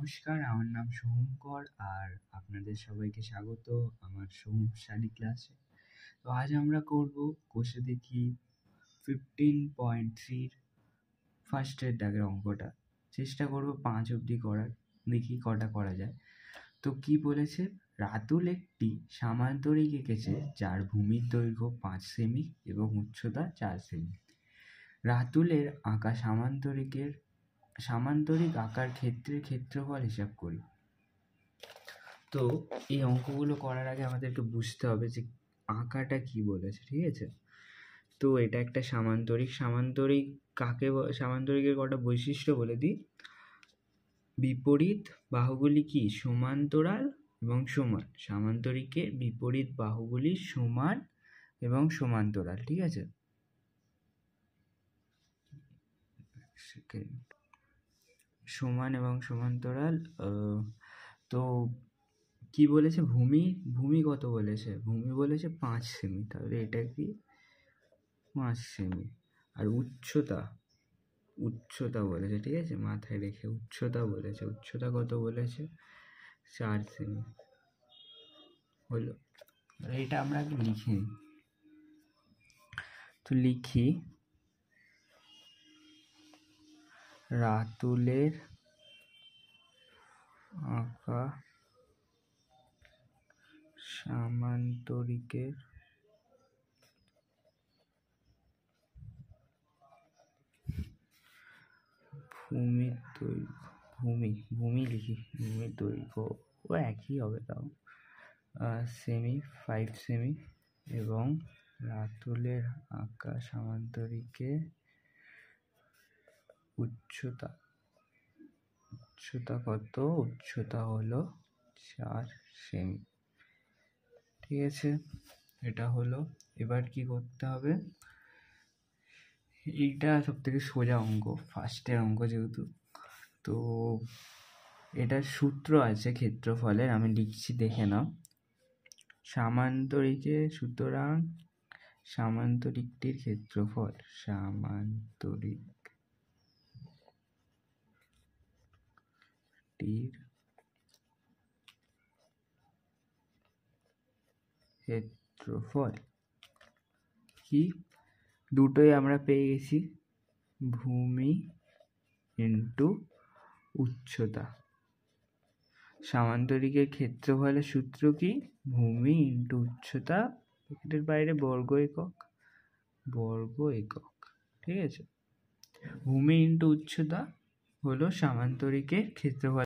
নমস্কার, আমার নাম শুভঙ্কর আর আপনাদের সবাইকে স্বাগত আমার সোহমশালী ক্লাসে। তো আজ আমরা করব কোষে দেখি 15.3 ফার্স্টের দাগের অঙ্কটা। চেষ্টা করব 5 অবধি করার, দেখি কটা করা যায়। তো কি বলেছে, রাতুল একটি সামান্তরিক এঁকেছে যার ভূমির দৈর্ঘ্য 5 সেমি এবং উচ্চতা 4 সেমি। রাতুলের আঁকা সামান্তরিক আকার ক্ষেত্রের ক্ষেত্রফল হিসাব করি। তো এই অঙ্কগুলো করার আগে আমাদেরকে বুঝতে হবে যে আঁকাটা কি বলেছে, ঠিক আছে? তো এটা একটা সামান্তরিকের কটা বৈশিষ্ট্য বলে দিই। বিপরীত বাহুগুলি কি সমান্তরাল এবং সমান। সামান্তরিকের বিপরীত বাহুগুলি সমান এবং সমান্তরাল, ঠিক আছে? সমান এবং সমান্তরাল। তো কি বলেছে, ভূমি কত বলেছে? ভূমি বলেছে 5 সেমি, তাহলে এটা কি 5 সেমি। আর উচ্চতা বলেছে, ঠিক আছে, মাথায় রেখে উচ্চতা বলেছে। উচ্চতা কত বলেছে? 4 সেমি। হলো, এটা আমরা আগে লিখে নিই। তো লিখি, রাতুলের আঁকা সামান্তরিকের ভূমির দৈর্ঘ্য ও একই হবে, তাও 5 সেমি এবং রাতুলের আঁকা সামান্তরিকের উচ্চতা কত? উচ্চতা হলো 4 সেমি, ঠিক আছে? এটা হলো। এবার কি করতে হবে, এইটা সব থেকে সোজা অঙ্ক, ফার্স্টের অঙ্ক যেহেতু। তো এটার সূত্র আছে ক্ষেত্রফলের, আমি লিখছি, দেখে নাও। সুতরাং সামান্তরিকটির ক্ষেত্রফল, কি দুটোই আমরা পেয়ে গেছি, ভূমি ইন্টু উচ্চতা। সামান্তরিকের ক্ষেত্রফলের সূত্র কি? ভূমি ইন্টু উচ্চতা, এর বাইরে বর্গ একক, ঠিক আছে? ভূমি ইন্টু উচ্চতা হলো সামান্তরিকের ক্ষেত্রফল।